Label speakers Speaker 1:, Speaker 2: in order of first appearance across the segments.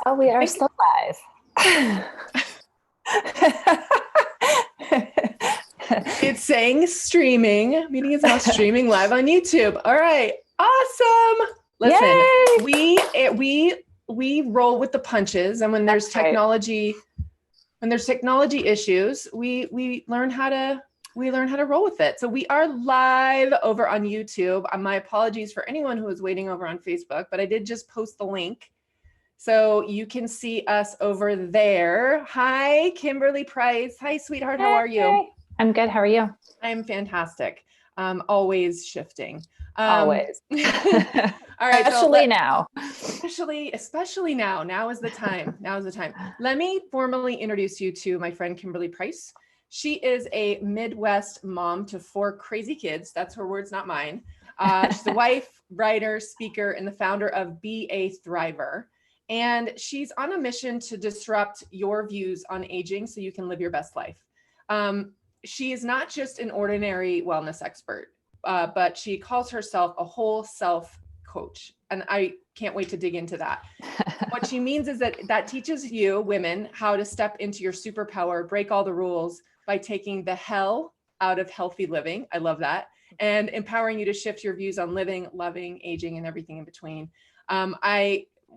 Speaker 1: Oh, we are
Speaker 2: Thank
Speaker 1: still live.
Speaker 2: It's saying streaming. Meeting is now streaming live on YouTube. All right. Awesome. Listen,
Speaker 1: Yay!
Speaker 2: we roll with the punches, and when there's
Speaker 1: That's right.
Speaker 2: technology, issues, we learn how to roll with it. So we are live over on YouTube. My apologies for anyone who was waiting over on Facebook, but I did just post the link. So you can see us over there. Hi, Kimberly Price. Hi, sweetheart. How are you?
Speaker 1: I'm good. How are you?
Speaker 2: I'm fantastic. Always shifting.
Speaker 1: Always.
Speaker 2: All right.
Speaker 1: Especially now.
Speaker 2: Especially now. Now is the time. Let me formally introduce you to my friend, Kimberly Price. She is a Midwest mom to 4 crazy kids. That's her words, not mine. She's a wife, writer, speaker, and the founder of Be a Thriver. And she's on a mission to disrupt your views on aging so you can live your best life. She is not just an ordinary wellness expert, but she calls herself a whole self coach. And I can't wait to dig into that. What she means is that teaches you women how to step into your superpower, break all the rules by taking the hell out of healthy living. I love that. And empowering you to shift your views on living, loving, aging, and everything in between.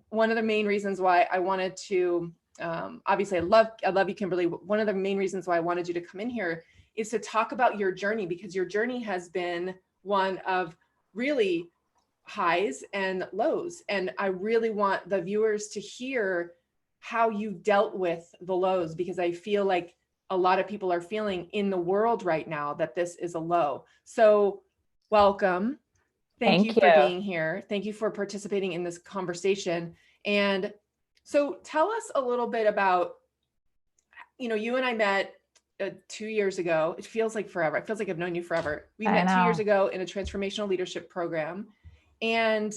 Speaker 2: One of the main reasons why I wanted to, obviously I love you, Kimberly. One of the main reasons why I wanted you to come in here is to talk about your journey, because your journey has been one of really highs and lows. And I really want the viewers to hear how you dealt with the lows, because I feel like a lot of people are feeling in the world right now that this is a low. So welcome. Thank you for being here. Thank you for participating in this conversation. And so tell us a little bit about, you and I met 2 years ago. It feels like forever. It feels like I've known you forever. We met 2 years ago in a transformational leadership program. And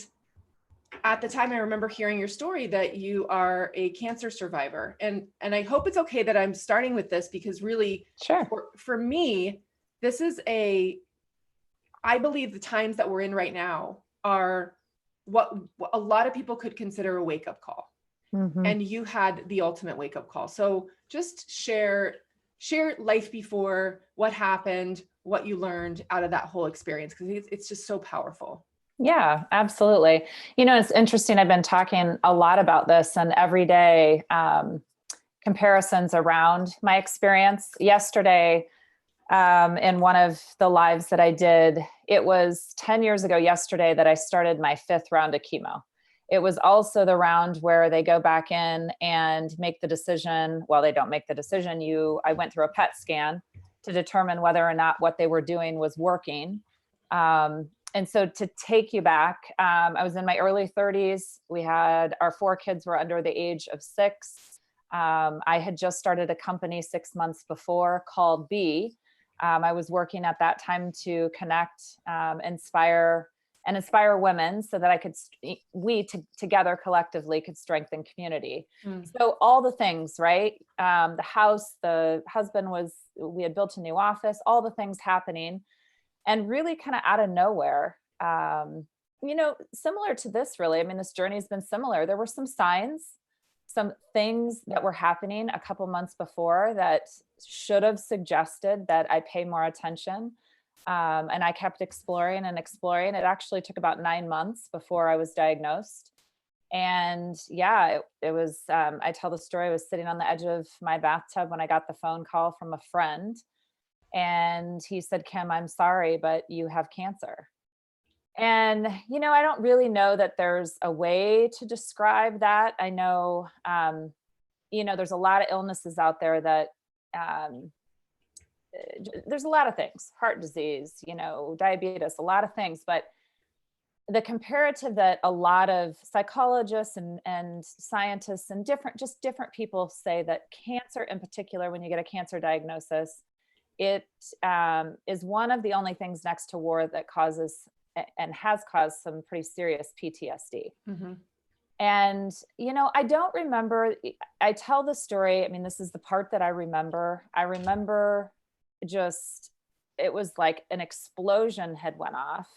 Speaker 2: at the time, I remember hearing your story that you are a cancer survivor. And I hope it's okay that I'm starting with this, because really,
Speaker 1: sure.
Speaker 2: For me, this is I believe the times that we're in right now are what a lot of people could consider a wake-up call. Mm-hmm. And you had the ultimate wake-up call. So just share life before, what happened, what you learned out of that whole experience, because it's just so powerful.
Speaker 1: Yeah, absolutely. It's interesting. I've been talking a lot about this, and every day comparisons around my experience. Yesterday, in one of the lives that I did, it was 10 years ago yesterday that I started my 5th round of chemo. It was also the round where they go back in and make the decision. Well, they don't make the decision. I went through a PET scan to determine whether or not what they were doing was working. And so to take you back, I was in my early 30s. Our 4 kids were under the age of 6. I had just started a company 6 months before called Be. I was working at that time to connect, inspire women so that we together collectively could strengthen community. So all the things, right? The house, the husband we had built a new office, all the things happening. And really kind of out of nowhere, similar to this, really. I mean, this journey has been similar. There were some signs, some things that were happening a couple months before that should have suggested that I pay more attention. And I kept exploring and exploring. It actually took about 9 months before I was diagnosed. And yeah, it was, I tell the story, I was sitting on the edge of my bathtub when I got the phone call from a friend. And he said, Kim, I'm sorry, but you have cancer. And, I don't really know that there's a way to describe that. I know, there's a lot of illnesses out there that, there's a lot of things, heart disease, diabetes, a lot of things, but the comparative that a lot of psychologists and scientists and different people say that cancer in particular, when you get a cancer diagnosis, it is one of the only things next to war that causes and has caused some pretty serious PTSD. Mm-hmm. And, I don't remember, I tell the story. I mean, this is the part that I remember. I remember it was like an explosion had went off.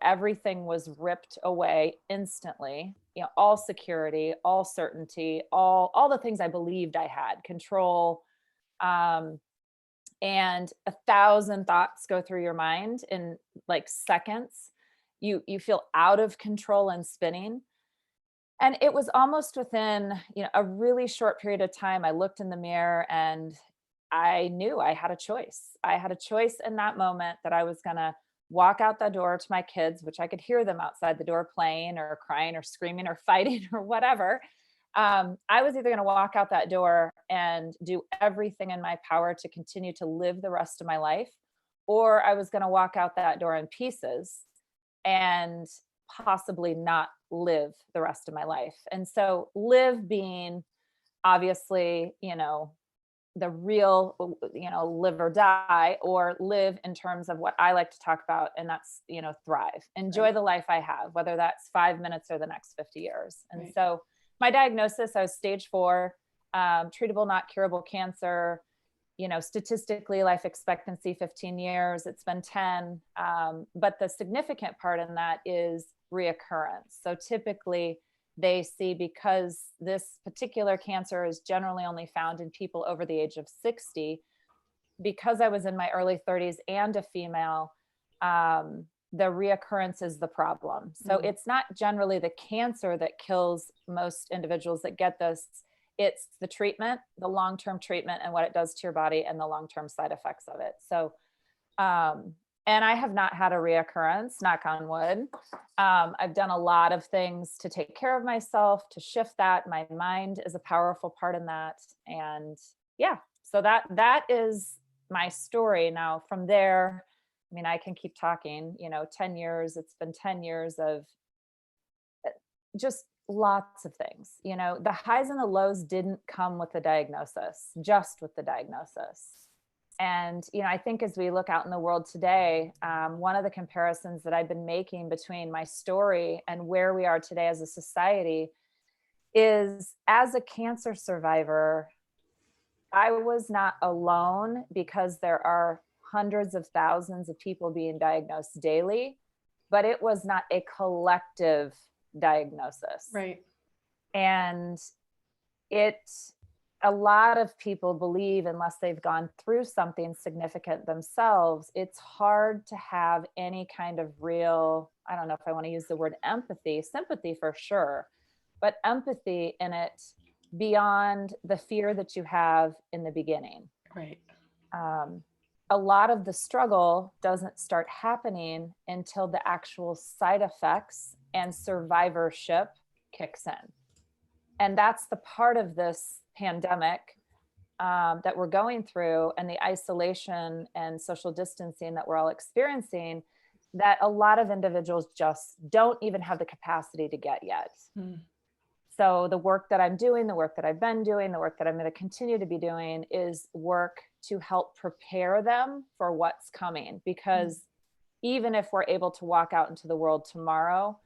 Speaker 1: Everything was ripped away instantly. all security, all certainty, all the things I believed I had, control, and 1,000 thoughts go through your mind in like seconds. You feel out of control and spinning. And it was almost within, a really short period of time, I looked in the mirror and I knew I had a choice. I had a choice in that moment that I was going to walk out the door to my kids, which I could hear them outside the door playing or crying or screaming or fighting or whatever. I was either going to walk out that door and do everything in my power to continue to live the rest of my life, or I was going to walk out that door in pieces and possibly not live the rest of my life. And so live being obviously, the real, live or die, or live in terms of what I like to talk about. And that's, thrive, enjoy
Speaker 2: Right.
Speaker 1: the life I have, whether that's 5 minutes or the next 50 years. And
Speaker 2: Right.
Speaker 1: so my diagnosis, I was stage 4, treatable, not curable cancer. Statistically, life expectancy 15 years. It's been 10. But the significant part in that is reoccurrence. So typically they see, because this particular cancer is generally only found in people over the age of 60, because I was in my early 30s and a female, the reoccurrence is the problem. So it's not generally the cancer that kills most individuals that get this. It's the treatment, the long-term treatment, and what it does to your body and the long-term side effects of it. So, and I have not had a reoccurrence, knock on wood. I've done a lot of things to take care of myself, to shift that. My mind is a powerful part in that. And yeah, so that is my story. Now from there, I mean, I can keep talking, 10 years, it's been 10 years of just lots of things. The highs and the lows didn't come with the diagnosis, just with the diagnosis. And, I think as we look out in the world today, one of the comparisons that I've been making between my story and where we are today as a society is, as a cancer survivor, I was not alone, because there are hundreds of thousands of people being diagnosed daily, but it was not a collective diagnosis.
Speaker 2: Right.
Speaker 1: And a lot of people believe, unless they've gone through something significant themselves, it's hard to have any kind of real, I don't know if I want to use the word empathy, sympathy for sure, but empathy in it beyond the fear that you have in the beginning.
Speaker 2: Right.
Speaker 1: A lot of the struggle doesn't start happening until the actual side effects and survivorship kicks in. And that's the part of this pandemic that we're going through, and the isolation and social distancing that we're all experiencing, that a lot of individuals just don't even have the capacity to get yet. So the work that I'm doing, the work that I've been doing, the work that I'm going to continue to be doing is work to help prepare them for what's coming. Because even if we're able to walk out into the world tomorrow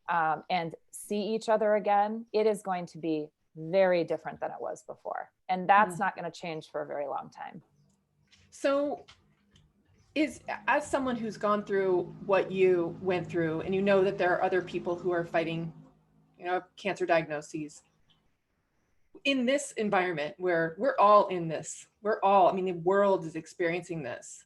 Speaker 1: and see each other again, it is going to be very different than it was before. And that's not going to change for a very long time.
Speaker 2: So as someone who's gone through what you went through, and that there are other people who are fighting, cancer diagnoses, in this environment where we're all in this, the world is experiencing this.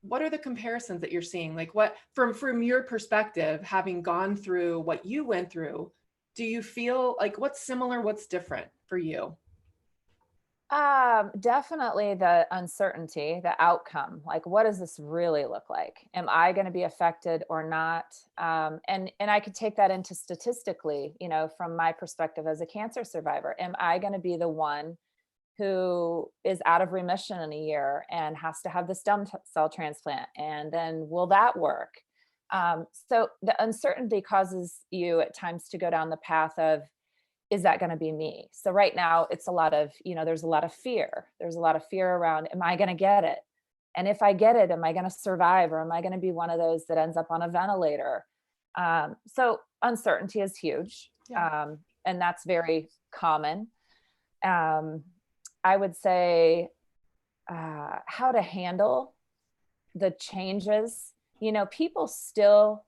Speaker 2: What are the comparisons that you're seeing? Like, what, from your perspective, having gone through what you went through, do you feel like what's similar, what's different for you?
Speaker 1: Definitely the uncertainty, the outcome. Like, what does this really look like? Am I going to be affected or not? And I could take that into statistically, from my perspective as a cancer survivor. Am I going to be the one who is out of remission in a year and has to have the stem cell transplant? And then will that work? So the uncertainty causes you at times to go down the path of, is that going to be me? So right now it's a lot of, there's a lot of fear. There's a lot of fear around, am I going to get it? And if I get it, am I going to survive? Or am I going to be one of those that ends up on a ventilator? So uncertainty is huge.
Speaker 2: Yeah.
Speaker 1: And that's very common. I would say how to handle the changes. People still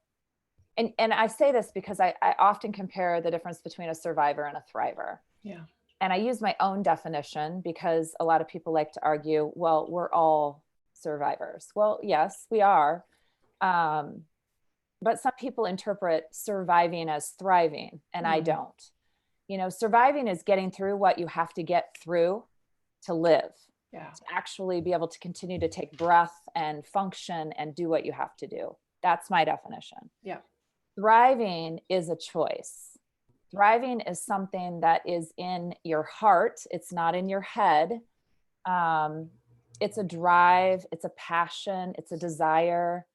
Speaker 1: And I say this because I often compare the difference between a survivor and a thriver.
Speaker 2: Yeah.
Speaker 1: And I use my own definition because a lot of people like to argue, well, we're all survivors. Well, yes, we are. But some people interpret surviving as thriving, and I don't. You know, surviving is getting through what you have to get through to live,
Speaker 2: Yeah.
Speaker 1: to actually be able to continue to take breath and function and do what you have to do. That's my definition.
Speaker 2: Yeah.
Speaker 1: Thriving is a choice. Thriving is something that is in your heart. It's not in your head. It's a drive. It's a passion. It's a desire.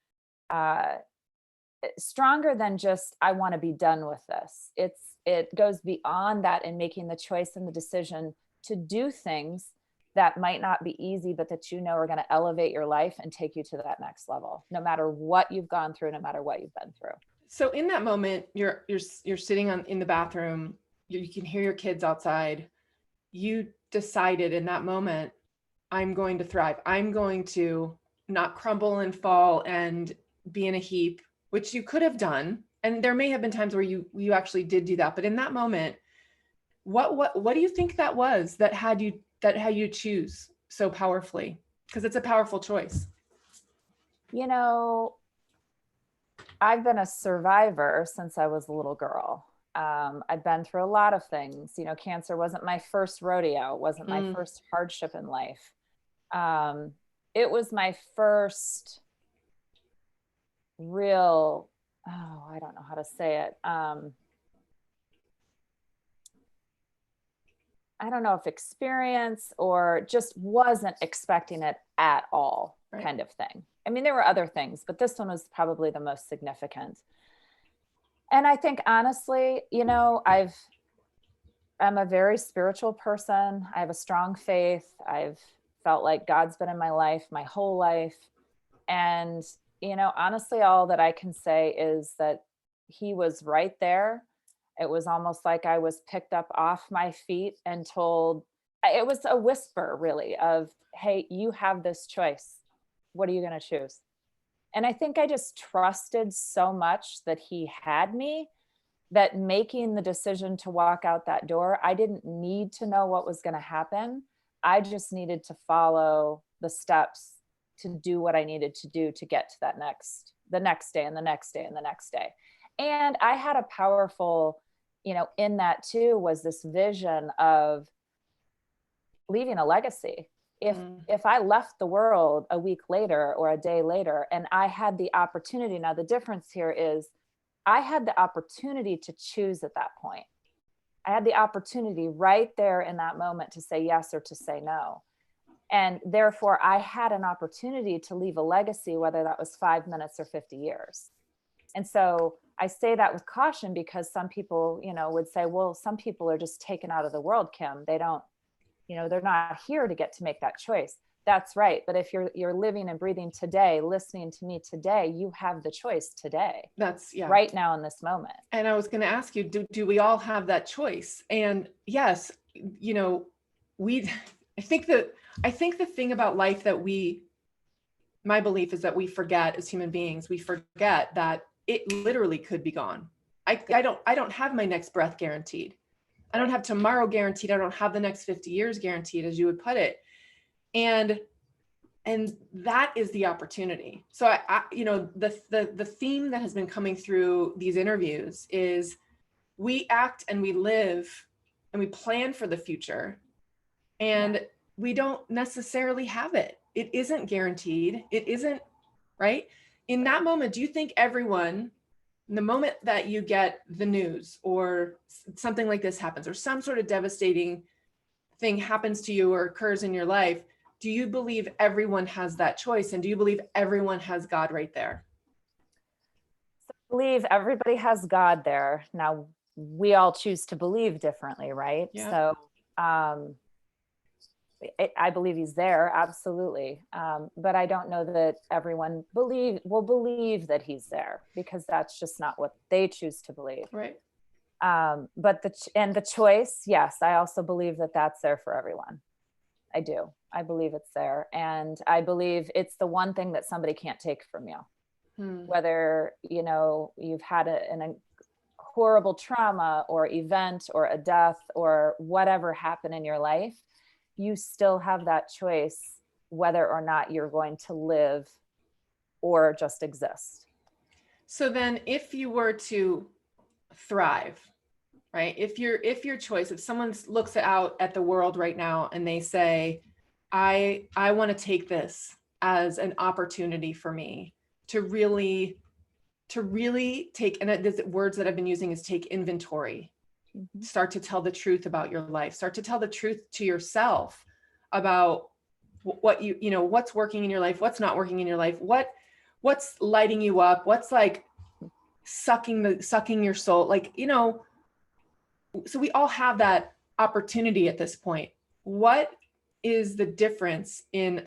Speaker 1: Stronger than just, I want to be done with this. It goes beyond that in making the choice and the decision to do things that might not be easy, but that you know are going to elevate your life and take you to that next level, no matter what you've gone through, no matter what you've been through.
Speaker 2: So in that moment, you're sitting in the bathroom, you can hear your kids outside. You decided in that moment, I'm going to thrive. I'm going to not crumble and fall and be in a heap, which you could have done. And there may have been times where you actually did do that. But in that moment, what do you think that was that had you choose so powerfully? Because it's a powerful choice.
Speaker 1: You know, I've been a survivor since I was a little girl. I've been through a lot of things. You know, cancer wasn't my first rodeo. It wasn't my first hardship in life. It was my first real, I don't know how to say it. I don't know if experience or just wasn't expecting it at all,
Speaker 2: right.
Speaker 1: kind of thing. I mean, there were other things, but this one was probably the most significant. And I think honestly, you know, I'm a very spiritual person. I have a strong faith. I've felt like God's been in my life my whole life. And, you know, honestly, all that I can say is that he was right there. It was almost like I was picked up off my feet and told, it was a whisper really of, hey, you have this choice. What are you going to choose? And I think I just trusted so much that he had me, that making the decision to walk out that door, I didn't need to know what was going to happen. I just needed to follow the steps to do what I needed to do to get to the next day and the next day and the next day. And I had a powerful, you know, in that too, was this vision of leaving a legacy. If I left the world a week later or a day later, and I had the opportunity, now the difference here is I had the opportunity to choose at that point. I had the opportunity right there in that moment to say yes or to say no. And therefore I had an opportunity to leave a legacy, whether that was 5 minutes or 50 years. And so I say that with caution because some people, you know, would say, well, some people are just taken out of the world, Kim. They don't, you know, they're not here to get to make that choice. That's right. But if you're living and breathing today, listening to me today, you have the choice today.
Speaker 2: That's
Speaker 1: right now in this moment.
Speaker 2: And I was going to ask you, do we all have that choice? And yes, you know, I think the thing about life that my belief is that we forget as human beings, we forget that it literally could be gone. I don't have my next breath guaranteed. I don't have tomorrow guaranteed. I don't have the next 50 years guaranteed, as you would put it. And that is the opportunity. So I you know, the theme that has been coming through these interviews is we act and we live and we plan for the future, and we don't necessarily have it. It isn't guaranteed. It isn't, right? In that moment, do you think everyone, in the moment that you get the news or something like this happens, or some sort of devastating thing happens to you or occurs in your life, do you believe everyone has that choice? And do you believe everyone has God right there?
Speaker 1: So I believe everybody has God there. Now, we all choose to believe differently, right?
Speaker 2: Yeah.
Speaker 1: So I believe he's there, absolutely. But I don't know that everyone will believe that he's there, because that's just not what they choose to believe.
Speaker 2: Right.
Speaker 1: But the choice, yes, I also believe that that's there for everyone. I do. I believe it's there. And I believe it's the one thing that somebody can't take from you. whether, you know, you've had a horrible trauma or event or a death or whatever happened in your life, you still have that choice whether or not you're going to live or just exist.
Speaker 2: So then if you were to thrive, right? If your choice, if someone looks out at the world right now and they say, I want to take this as an opportunity for me to really take, and the words that I've been using is take inventory, start to tell the truth about your life, start to tell the truth to yourself about what you know, what's working in your life, what's not working in your life, what's lighting you up, what's like sucking your soul, like, you know. So we all have that opportunity at this point. What is the difference in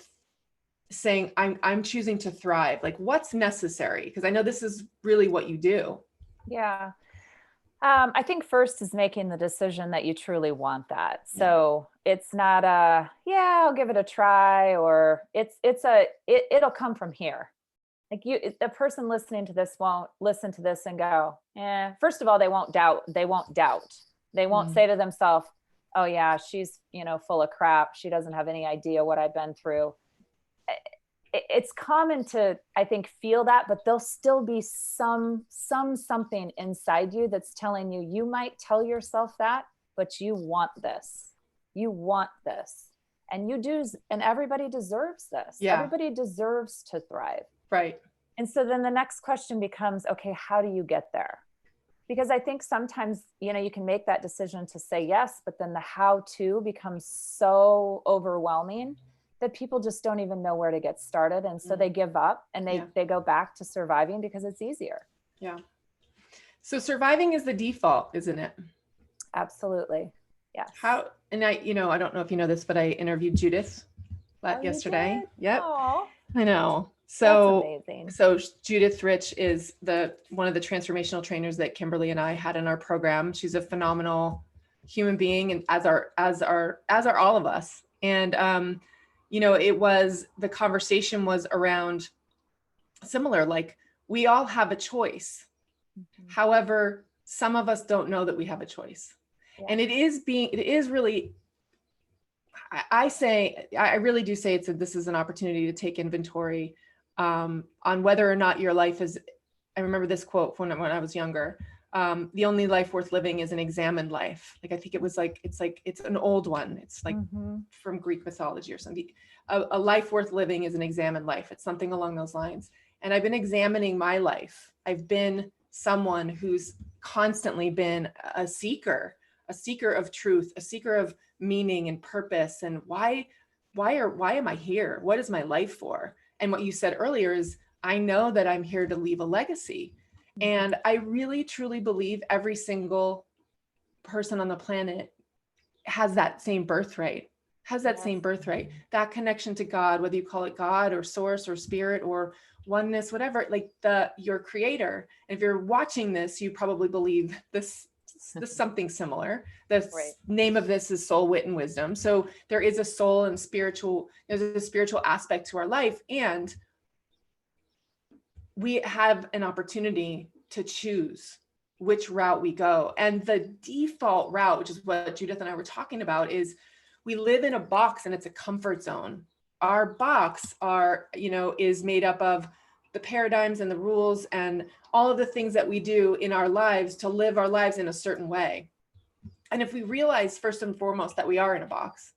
Speaker 2: saying I'm choosing to thrive? Like, what's necessary? Because I know this is really what you do.
Speaker 1: Yeah. I think first is making the decision that you truly want that. So it's not I'll give it a try, or it'll come from here. Like the person listening to this won't listen to this and go, first of all, they won't doubt. They won't say to themselves, oh yeah, she's, you know, full of crap. She doesn't have any idea what I've been through. It's common to, I think, feel that, but there'll still be something inside you that's telling you, you might tell yourself that, but you want this. You want this. And you do, and everybody deserves this.
Speaker 2: Yeah.
Speaker 1: Everybody deserves to thrive.
Speaker 2: Right.
Speaker 1: And so then the next question becomes, okay, how do you get there? Because I think sometimes, you know, you can make that decision to say yes, but then the how to becomes so overwhelming that people just don't even know where to get started. And so they give up and they go back to surviving because it's easier.
Speaker 2: Yeah. So surviving is the default, isn't it?
Speaker 1: Absolutely. Yes.
Speaker 2: And I don't know if you know this, but I interviewed Judith yesterday. Yep.
Speaker 1: Aww.
Speaker 2: I know. So
Speaker 1: that's amazing.
Speaker 2: So Judith Rich is one of the transformational trainers that Kimberly and I had in our program. She's a phenomenal human being, and as are all of us. And you know, the conversation was around similar, like we all have a choice. However, some of us don't know that we have a choice. Yeah. And it is really, I really do say this is an opportunity to take inventory on whether or not your life is. I remember this quote when I was younger. The only life worth living is an examined life. Like, I think it's an old one. It's like from Greek mythology or something. A life worth living is an examined life. It's something along those lines. And I've been examining my life. I've been someone who's constantly been a seeker of truth, a seeker of meaning and purpose. And why am I here? What is my life for? And what you said earlier is, I know that I'm here to leave a legacy. And I really, truly believe every single person on the planet has that same birthright, same birthright, that connection to God, whether you call it God or source or spirit or oneness, whatever, like your creator. And if you're watching this, you probably believe this something similar. The name of this is soul, wit, and wisdom. So there is a soul and there's a spiritual aspect to our life. And we have an opportunity to choose which route we go. And the default route, which is what Judith and I were talking about, is we live in a box and it's a comfort zone. Our box is made up of the paradigms and the rules and all of the things that we do in our lives to live our lives in a certain way. And if we realize first and foremost that we are in a box,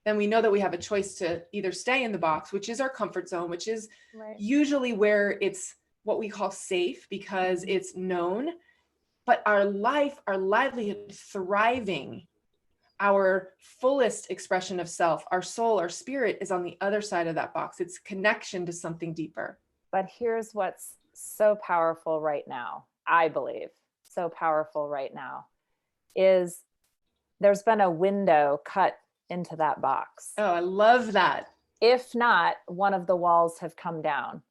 Speaker 2: then we know that we have a choice to either stay in the box, which is our comfort zone, which is usually where it's what we call safe because it's known, but our life, our livelihood, thriving, our fullest expression of self, our soul, our spirit is on the other side of that box. It's connection to something deeper.
Speaker 1: But here's what's so powerful right now, I believe, so powerful right now, is there's been a window cut into that box.
Speaker 2: Oh, I love that.
Speaker 1: If not, one of the walls have come down.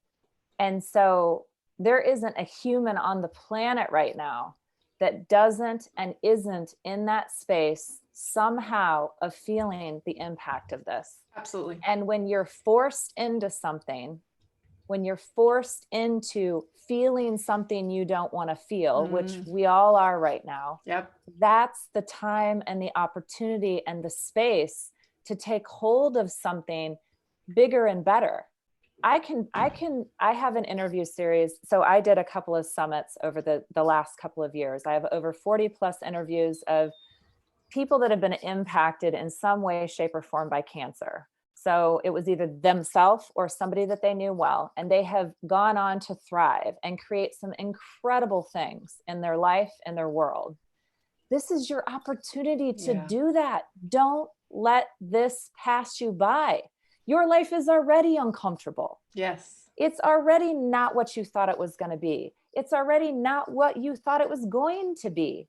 Speaker 1: And so there isn't a human on the planet right now that doesn't and isn't in that space somehow of feeling the impact of this.
Speaker 2: Absolutely.
Speaker 1: And when you're forced into something, when you're forced into feeling something you don't want to feel, which we all are right now,
Speaker 2: Yep.
Speaker 1: that's the time and the opportunity and the space to take hold of something bigger and better. I have an interview series. So I did a couple of summits over the last couple of years. I have over 40 plus interviews of people that have been impacted in some way, shape, or form by cancer. So it was either themselves or somebody that they knew well, and they have gone on to thrive and create some incredible things in their life and their world. This is your opportunity to do that. Don't let this pass you by. Your life is already uncomfortable.
Speaker 2: Yes.
Speaker 1: It's already not what you thought it was going to be. It's already not what you thought it was going to be.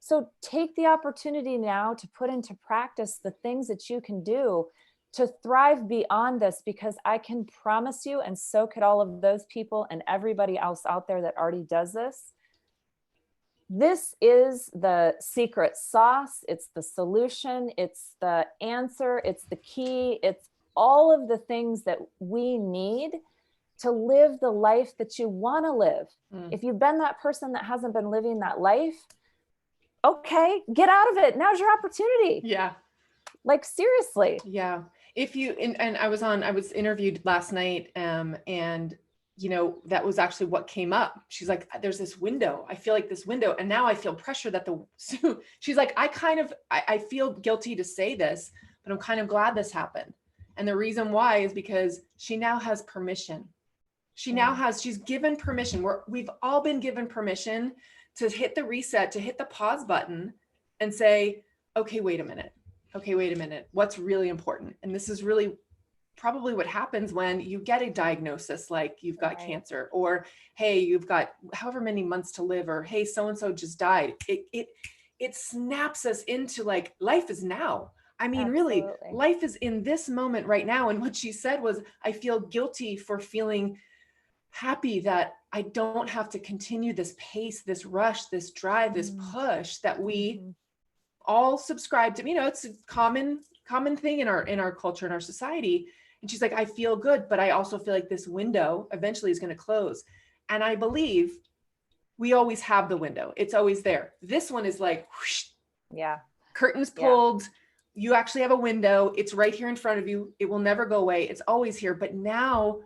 Speaker 1: So take the opportunity now to put into practice the things that you can do to thrive beyond this, because I can promise you, and so could all of those people and everybody else out there that already does this, this is the secret sauce. It's the solution. It's the answer. It's the key. It's all of the things that we need to live the life that you want to live. If you've been that person that hasn't been living that life, okay, get out of it. Now's your opportunity.
Speaker 2: Yeah.
Speaker 1: Like, seriously.
Speaker 2: Yeah. If you, and I was interviewed last night, and you know, that was actually what came up. She's like, there's this window. I feel like this window. And now I feel pressure that she's like, I feel guilty to say this, but I'm kind of glad this happened. And the reason why is because she now has permission. She's given permission. We've all been given permission to hit the reset, to hit the pause button and say, okay, wait a minute. What's really important? And this is really probably what happens when you get a diagnosis, like you've got cancer, or, hey, you've got however many months to live, or, hey, so-and-so just died. It snaps us into like, life is now. I mean, really, life is in this moment right now. And what she said was, I feel guilty for feeling happy that I don't have to continue this pace, this rush, this drive, this push that we all subscribe to. You know, it's a common thing in our culture, in our society. And she's like, I feel good, but I also feel like this window eventually is going to close. And I believe we always have the window. It's always there. This one is like, whoosh, curtains pulled. You actually have a window. It's right here in front of you. It will never go away. It's always here. But now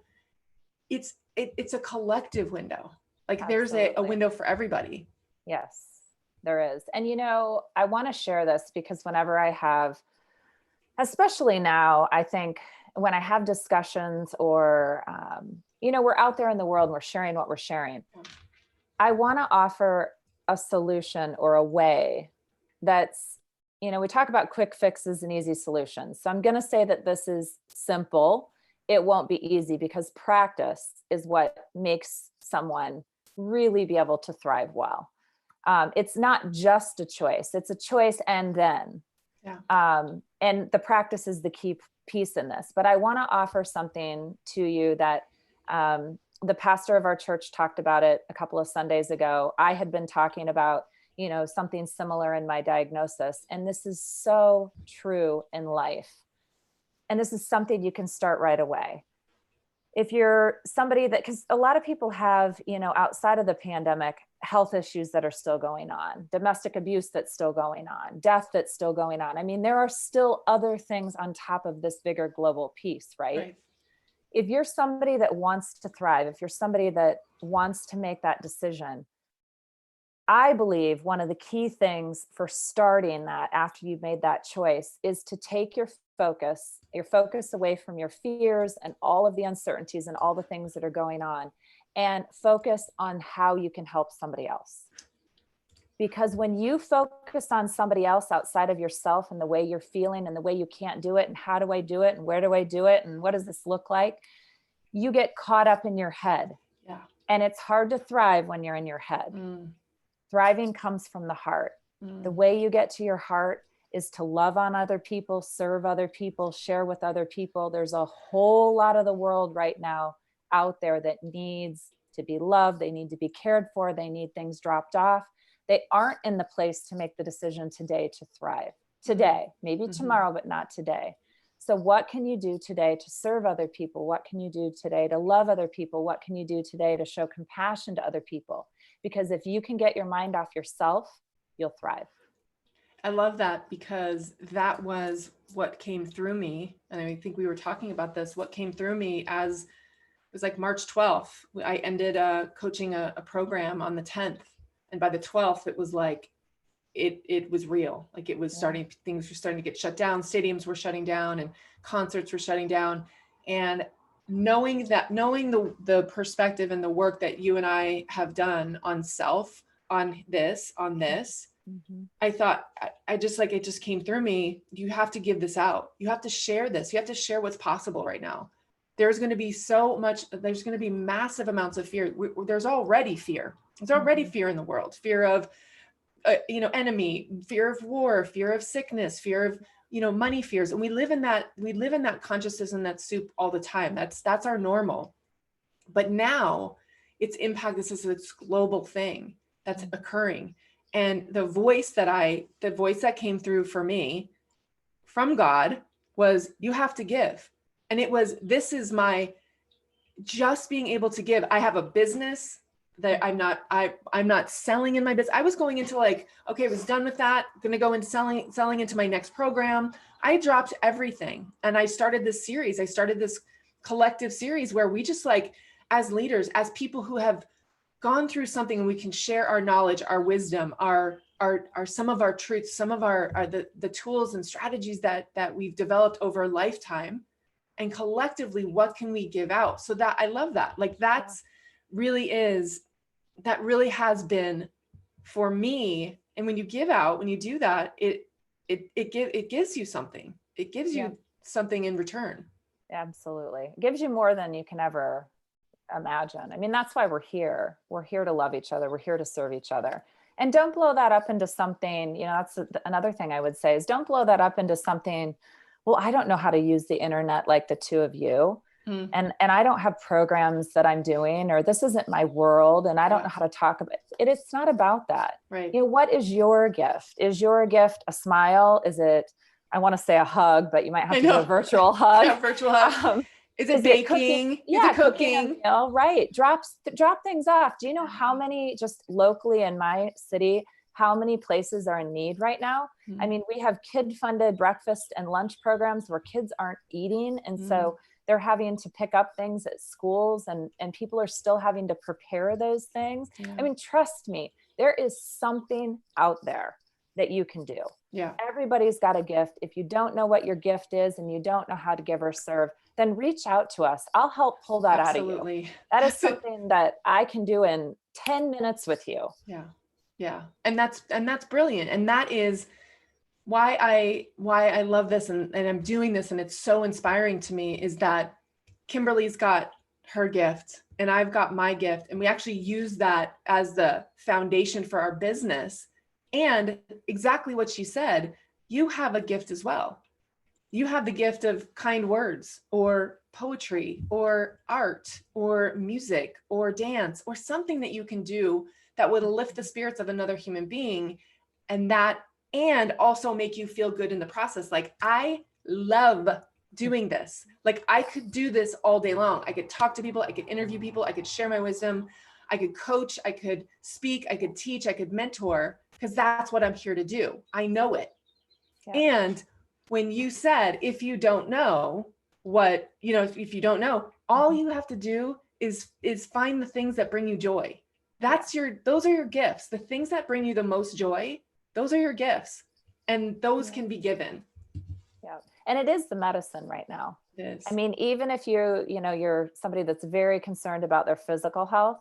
Speaker 2: it's a collective window. Like, there's a window for everybody.
Speaker 1: Yes, there is. And, you know, I want to share this because whenever I have, especially now, I think when I have discussions or, you know, we're out there in the world and we're sharing what we're sharing, I want to offer a solution or a way that's, you know, we talk about quick fixes and easy solutions. So I'm going to say that this is simple. It won't be easy, because practice is what makes someone really be able to thrive well. It's not just a choice. It's a choice and then. And the practice is the key piece in this. But I want to offer something to you that the pastor of our church talked about it a couple of Sundays ago. I had been talking about, you know, something similar in my diagnosis. And this is so true in life. And this is something you can start right away. If you're somebody that, because a lot of people have, you know, outside of the pandemic, health issues that are still going on, domestic abuse that's still going on, death that's still going on. I mean, there are still other things on top of this bigger global piece, right? If you're somebody that wants to thrive, if you're somebody that wants to make that decision, I believe one of the key things for starting that after you've made that choice is to take your focus away from your fears and all of the uncertainties and all the things that are going on, and focus on how you can help somebody else. Because when you focus on somebody else outside of yourself and the way you're feeling and the way you can't do it and how do I do it and where do I do it and what does this look like, you get caught up in your head. And it's hard to thrive when you're in your head. Thriving comes from the heart. The way you get to your heart is to love on other people, serve other people, share with other people. There's a whole lot of the world right now out there that needs to be loved. They need to be cared for. They need things dropped off. They aren't in the place to make the decision today to thrive. Today, maybe tomorrow, but not today. So what can you do today to serve other people? What can you do today to love other people? What can you do today to show compassion to other people? Because if you can get your mind off yourself, you'll thrive.
Speaker 2: I love that, because that was what came through me. And I think we were talking about this, what came through me as it was like March 12th. I ended coaching a program on the 10th. And by the 12th, it was like, it was real. Like it was starting, things were starting to get shut down. Stadiums were shutting down and concerts were shutting down. And knowing the perspective and the work that you and I have done on self, on this,
Speaker 1: Mm-hmm.
Speaker 2: I thought, I just like, it just came through me. You have to give this out. You have to share this. You have to share what's possible right now. There's going to be there's going to be massive amounts of fear. There's already fear. There's already fear in the world. Fear of, enemy, fear of war, fear of sickness, fear of, money fears. And we live in that consciousness and that soup all the time. That's our normal. But now it's impact. This is this global thing that's occurring. And the voice that came through for me from God was, you have to give. And it was, this is my, just being able to give. I have a business that I'm not selling in my business. I was going into like, okay, I was done with that. I'm going to go into selling into my next program. I dropped everything. And I started this series. I started this collective series where we just like, as leaders, as people who have gone through something, and we can share our knowledge, our wisdom, our some of our truths, some of the tools and strategies that we've developed over a lifetime, and collectively, what can we give out? So that, I love that. Like that's really has been for me. And when you give out, when you do that, it gives you something. It gives you something in return.
Speaker 1: Absolutely. It gives you more than you can ever imagine. I mean, that's why we're here. We're here to love each other. We're here to serve each other. And don't blow that up into something, that's another thing I would say is don't blow that up into something, well, I don't know how to use the internet like the two of you. And I don't have programs that I'm doing, or this isn't my world, and I don't know how to talk about it. It's not about that.
Speaker 2: Right.
Speaker 1: What is your gift? Is your gift a smile? Is it, I want to say a hug, but you might have to do a virtual hug.
Speaker 2: Yeah, virtual hug. Is it baking? Is it cooking?
Speaker 1: Right. Drop things off. Do you know how many, just locally in my city, how many places are in need right now? I mean, we have kid-funded breakfast and lunch programs where kids aren't eating. And so they're having to pick up things at schools, and people are still having to prepare those things. Yeah. I mean, trust me, there is something out there that you can do.
Speaker 2: Yeah.
Speaker 1: Everybody's got a gift. If you don't know what your gift is and you don't know how to give or serve, then reach out to us. I'll help pull that out of you. That is something that I can do in 10 minutes with you.
Speaker 2: Yeah. Yeah. And that's brilliant. And that is why I love this and I'm doing this. And it's so inspiring to me, is that Kimberly's got her gift and I've got my gift. And we actually use that as the foundation for our business. And exactly what she said, you have a gift as well. You have the gift of kind words or poetry or art or music or dance or something that you can do that would lift the spirits of another human being, and also make you feel good in the process. Like, I love doing this. Like, I could do this all day long. I could talk to people, I could interview people, I could share my wisdom, I could coach, I could speak, I could teach, I could mentor, because that's what I'm here to do. I know it. Yeah. And when you said, if you don't know what, if you don't know, all you have to do is find the things that bring you joy. Those are your gifts. The things that bring you the most joy, those are your gifts, and those can be given.
Speaker 1: Yeah. And it is the medicine right now.
Speaker 2: It is.
Speaker 1: I mean, even if you're somebody that's very concerned about their physical health,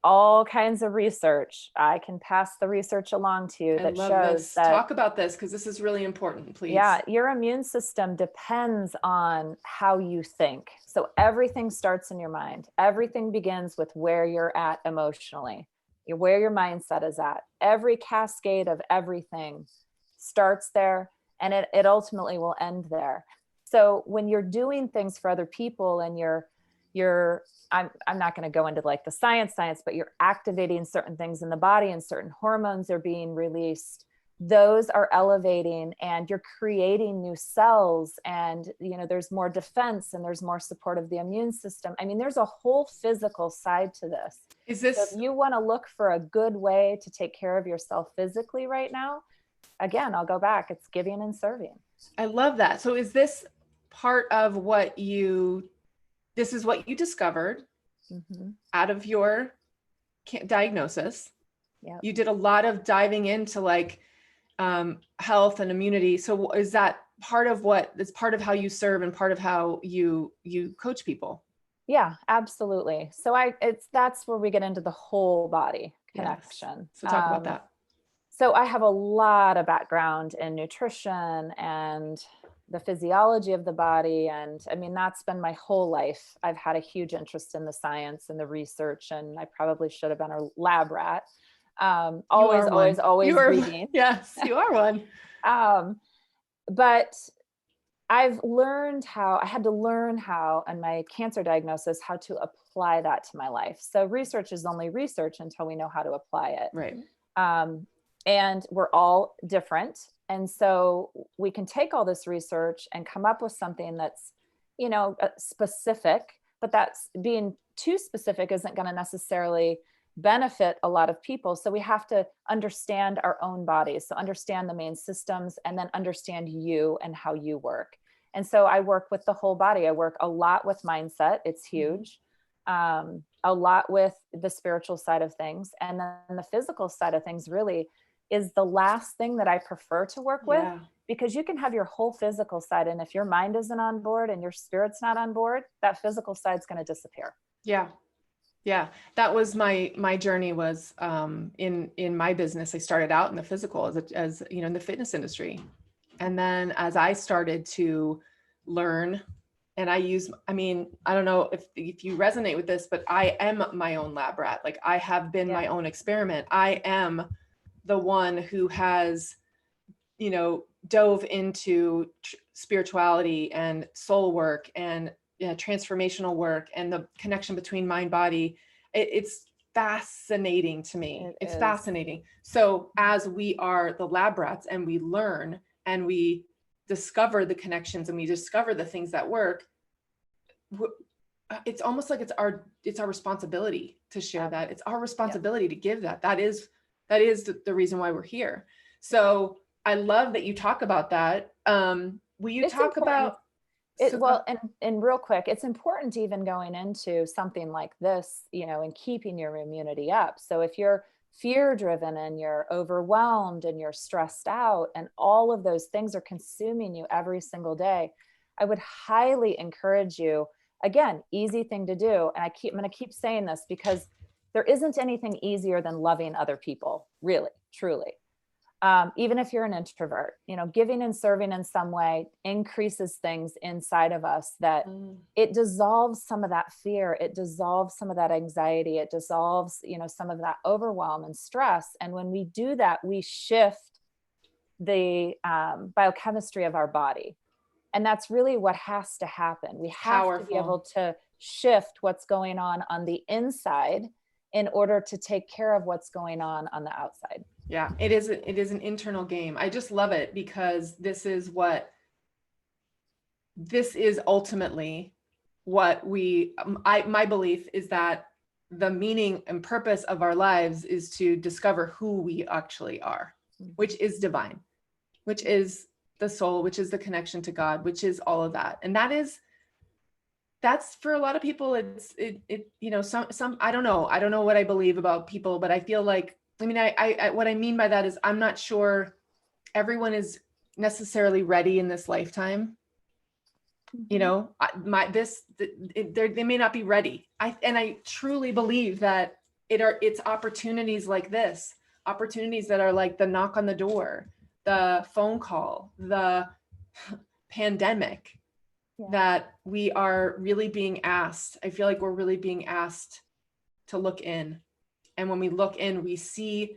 Speaker 1: all kinds of research, I can pass the research along to you that shows that.
Speaker 2: Talk about this, because this is really important, please.
Speaker 1: Yeah. Your immune system depends on how you think. So everything starts in your mind. Everything begins with where you're at emotionally, where your mindset is at. Every cascade of everything starts there, and it ultimately will end there. So when you're doing things for other people and I'm not going to go into like the science, but you're activating certain things in the body and certain hormones are being released. those are elevating, and you're creating new cells, and there's more defense, and there's more support of the immune system. I mean, there's a whole physical side to this.
Speaker 2: Is
Speaker 1: So if
Speaker 2: this,
Speaker 1: you want to look for a good way to take care of yourself physically right now, again, I'll go back, it's giving and serving.
Speaker 2: I love that. So is this part of this is what you discovered out of your diagnosis?
Speaker 1: Yeah.
Speaker 2: You did a lot of diving into like health and immunity. So is that part of it's part of how you serve and part of how you coach people?
Speaker 1: Yeah, absolutely. So that's where we get into the whole body connection.
Speaker 2: Yes. So talk about that.
Speaker 1: So I have a lot of background in nutrition and the physiology of the body. And I mean, that's been my whole life. I've had a huge interest in the science and the research, and I probably should have been a lab rat. Always reading.
Speaker 2: Yes, you are one.
Speaker 1: But I had to learn how, on my cancer diagnosis, how to apply that to my life. So research is only research until we know how to apply it.
Speaker 2: Right.
Speaker 1: And we're all different. And so we can take all this research and come up with something that's, specific, but that's being too specific isn't going to necessarily benefit a lot of people. So we have to understand our own bodies. So understand the main systems, and then understand you and how you work. And so I work with the whole body. I work a lot with mindset. It's huge. A lot with the spiritual side of things. And then the physical side of things really is the last thing that I prefer to work with, because you can have your whole physical side, and if your mind isn't on board and your spirit's not on board, that physical side's going to disappear.
Speaker 2: Yeah. Yeah. That was my journey was, in my business. I started out in the physical as in the fitness industry. And then as I started to learn, and I don't know if you resonate with this, but I am my own lab rat. Like I have been my own experiment. I am the one who has, dove into spirituality and soul work and transformational work and the connection between mind, body. It's fascinating to me. It's fascinating. So as we are the lab rats and we learn and we discover the connections and we discover the things that work, it's almost like it's our responsibility to share that. It's our responsibility to give that. That is the reason why we're here. So I love that you talk about that. Will you talk about
Speaker 1: it? Well, and real quick, it's important even going into something like this, and keeping your immunity up. So if you're fear driven and you're overwhelmed and you're stressed out and all of those things are consuming you every single day, I would highly encourage you, again, easy thing to do. And I'm going to keep saying this because there isn't anything easier than loving other people, really, truly. Even if you're an introvert, giving and serving in some way increases things inside of us that it dissolves some of that fear. It dissolves some of that anxiety. It dissolves, some of that overwhelm and stress. And when we do that, we shift the biochemistry of our body. And that's really what has to happen. We have to be able to shift what's going on the inside in order to take care of what's going on the outside.
Speaker 2: Yeah, it is an internal game. I just love it because this is ultimately what my belief is that the meaning and purpose of our lives is to discover who we actually are, which is divine, which is the soul, which is the connection to God, which is all of that. And that's for a lot of people. Some I don't know what I believe about people, but I feel like, I what I mean by that is I'm not sure everyone is necessarily ready in this lifetime. They may not be ready. I truly believe that it's opportunities like this, opportunities that are like the knock on the door, the phone call, the pandemic, that we are really being asked. I feel like we're really being asked to look in. And when we look in, we see,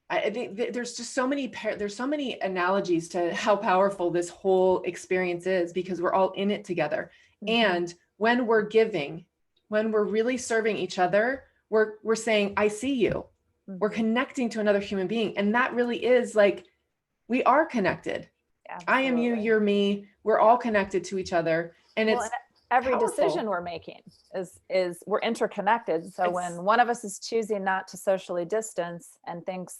Speaker 2: I think there's just so many analogies to how powerful this whole experience is because we're all in it together. And when we're giving, when we're really serving each other, we're saying, I see you. We're connecting to another human being. And that really is like, we are connected. I am you,
Speaker 1: Absolutely.
Speaker 2: you're me. We're all connected to each other. And
Speaker 1: Well,
Speaker 2: it's
Speaker 1: and every
Speaker 2: powerful.
Speaker 1: decision we're making is we're interconnected. So when one of us is choosing not to socially distance and thinks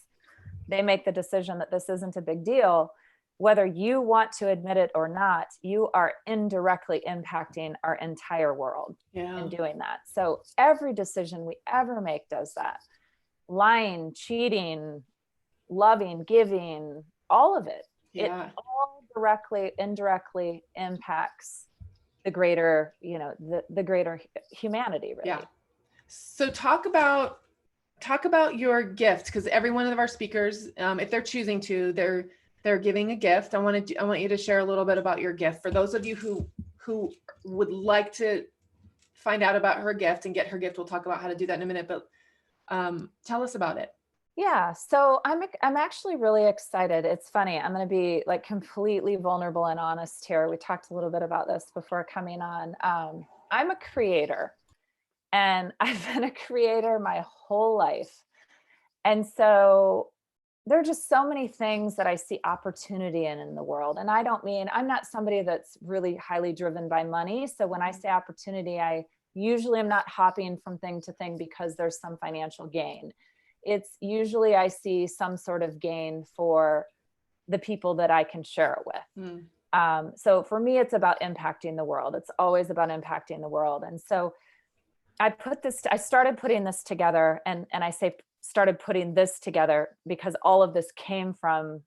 Speaker 1: they make the decision that this isn't a big deal, whether you want to admit it or not, you are indirectly impacting our entire world in doing that. So every decision we ever make does that. Lying, cheating, loving, giving, all of it. It all directly, indirectly impacts the greater, the greater humanity, really.
Speaker 2: Yeah. So talk about your gift, because every one of our speakers, if they're choosing to, they're giving a gift. I want you to share a little bit about your gift for those of you who would like to find out about her gift and get her gift. We'll talk about how to do that in a minute, but tell us about it.
Speaker 1: Yeah, so I'm actually really excited. It's funny. I'm going to be like completely vulnerable and honest here. We talked a little bit about this before coming on. I'm a creator, and I've been a creator my whole life. And so there are just so many things that I see opportunity in the world. And I'm not somebody that's really highly driven by money. So when I say opportunity, I usually am not hopping from thing to thing because there's some financial gain. It's usually I see some sort of gain for the people that I can share it with. So for me, it's about impacting the world. It's always about impacting the world. And so I started putting this together, and I say started putting this together because all of this came from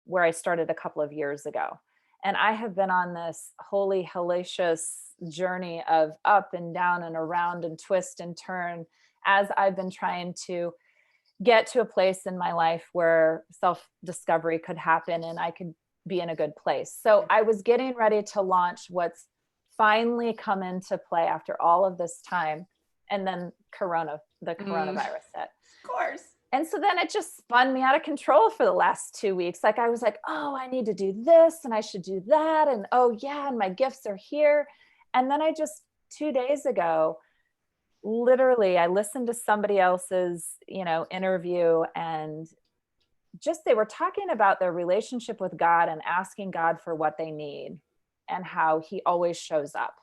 Speaker 1: where I started a couple of years ago. And I have been on this holy, hellacious journey of up and down and around and twist and turn as I've been trying to get to a place in my life where self-discovery could happen and I could be in a good place. So I was getting ready to launch what's finally come into play after all of this time. And then the coronavirus hit.
Speaker 2: Of course.
Speaker 1: And so then it just spun me out of control for the last 2 weeks. Like I was like, oh, I need to do this and I should do that. And oh yeah, and my gifts are here. And then 2 days ago, literally I listened to somebody else's, interview, and just, they were talking about their relationship with God and asking God for what they need and how he always shows up.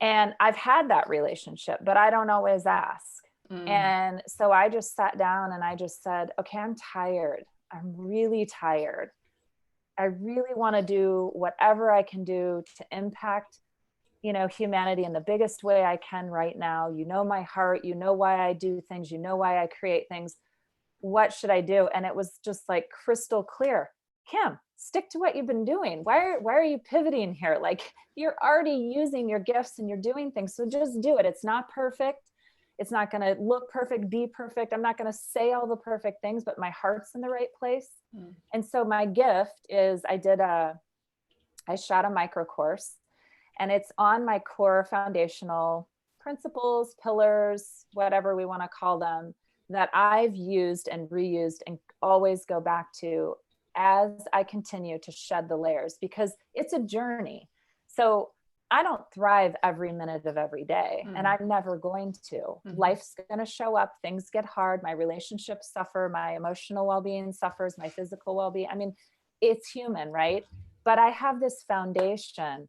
Speaker 1: And I've had that relationship, but I don't always ask. And so I just sat down and I just said, okay, I'm tired. I'm really tired. I really want to do whatever I can do to impact, humanity in the biggest way I can right now. You know my heart, you know why I do things, you know why I create things. What should I do? And it was just like crystal clear. Kim, stick to what you've been doing. Why are you pivoting here? Like, you're already using your gifts and you're doing things. So just do it. It's not perfect. It's not going to look perfect, be perfect. I'm not going to say all the perfect things, but my heart's in the right place. And so my gift is I shot a micro course, and it's on my core foundational principles, pillars, whatever we want to call them, that I've used and reused and always go back to as I continue to shed the layers, because it's a journey. So I don't thrive every minute of every day, and I'm never going to. Life's going to show up. Things get hard. My relationships suffer. My emotional well-being suffers. My physical well-being. I mean, it's human, right? But I have this foundation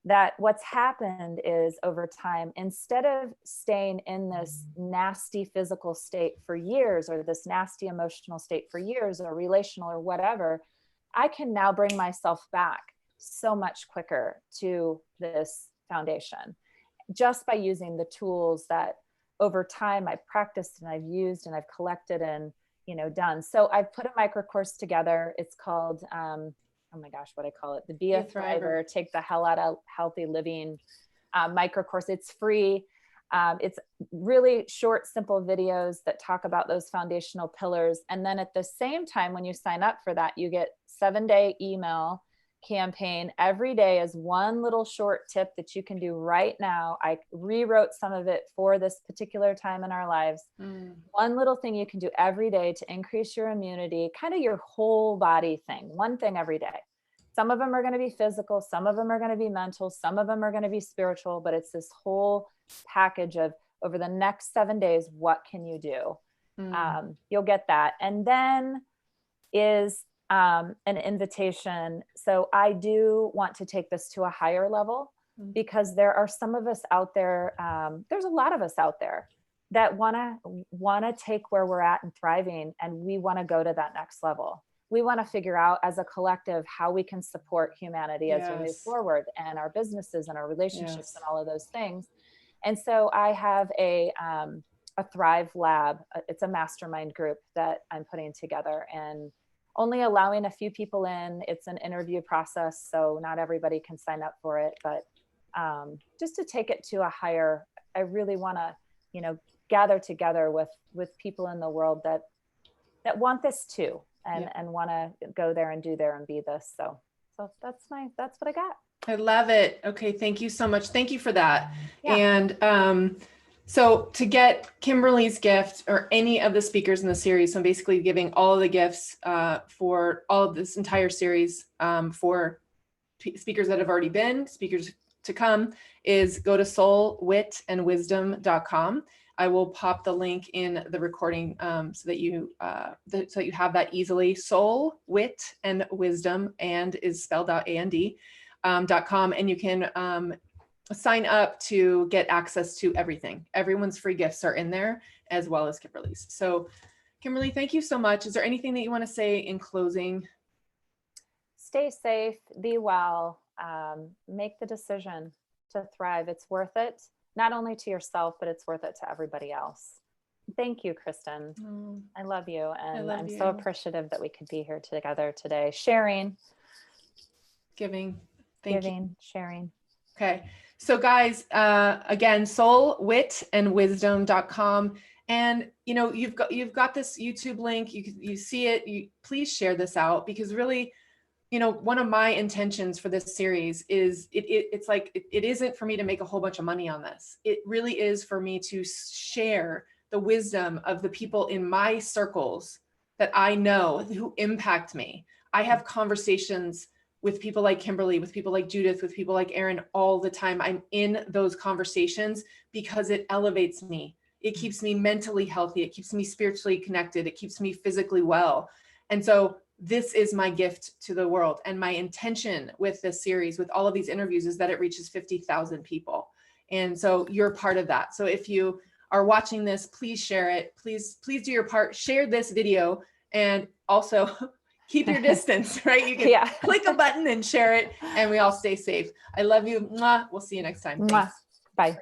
Speaker 1: that what's happened is over time, instead of staying in this nasty physical state for years, or this nasty emotional state for years, or relational or whatever, I can now bring myself back so much quicker to this foundation just by using the tools that over time I've practiced and I've used and I've collected and, done. So I've put a micro course together. It's called, oh my gosh, what I call it, the Be a Thriver, Take the Hell Out of Healthy Living micro course. It's free. It's really short, simple videos that talk about those foundational pillars. And then at the same time, when you sign up for that, you get 7-day email campaign every day as one little short tip that you can do right now. I rewrote some of it for this particular time in our lives. One little thing you can do every day to increase your immunity, kind of your whole body thing, one thing every day. Some of them are going to be physical, some of them are going to be mental, some of them are going to be spiritual, but it's this whole package of over the next 7 days, what can you do? You'll get that. And then is an invitation. So I do want to take this to a higher level, because there are some of us out there, there's a lot of us out there that wanna take where we're at and thriving, and we wanna go to that next level. We wanna figure out as a collective how we can support humanity as we move
Speaker 2: Yes.
Speaker 1: forward, and our businesses and our relationships
Speaker 2: Yes.
Speaker 1: and all of those things. And so I have a Thrive Lab. It's a mastermind group that I'm putting together, and only allowing a few people in. It's an interview process, so not everybody can sign up for it, but just to take it to a higher, I really want to, gather together with people in the world that want this too, and want to go there and do there and be this. So that's what I got.
Speaker 2: I love it. Okay. Thank you so much. Thank you for that.
Speaker 1: Yeah.
Speaker 2: And so to get Kimberly's gift or any of the speakers in the series, so I'm basically giving all of the gifts for all of this entire series for speakers that have already been, speakers to come, is go to soulwitandwisdom.com. I will pop the link in the recording so that you have that easily. Soul, wit, and wisdom, and is spelled out AND.com, and you can sign up to get access to everything. Everyone's free gifts are in there, as well as Kimberly's. So, Kimberly, thank you so much. Is there anything that you want to say in closing?
Speaker 1: Stay safe, be well, make the decision to thrive. It's worth it, not only to yourself, but it's worth it to everybody else. Thank you, Kristen. I love you. And I'm so appreciative that we could be here together today, sharing.
Speaker 2: Giving.
Speaker 1: Sharing.
Speaker 2: Okay. So guys, again, soulwitandwisdom.com. And you've got this YouTube link. You see it. Please share this out, because really, one of my intentions for this series is it's like, it isn't for me to make a whole bunch of money on this. It really is for me to share the wisdom of the people in my circles that I know who impact me. I have conversations with people like Kimberly, with people like Judith, with people like Erin all the time. I'm in those conversations because it elevates me. It keeps me mentally healthy. It keeps me spiritually connected. It keeps me physically well. And so this is my gift to the world. And my intention with this series, with all of these interviews, is that it reaches 50,000 people. And so you're part of that. So if you are watching this, please share it. Please do your part. Share this video, and also keep your distance, right? You can click a button and share it, and we all stay safe. I love you. Mwah. We'll see you next time. Thanks.
Speaker 1: Bye.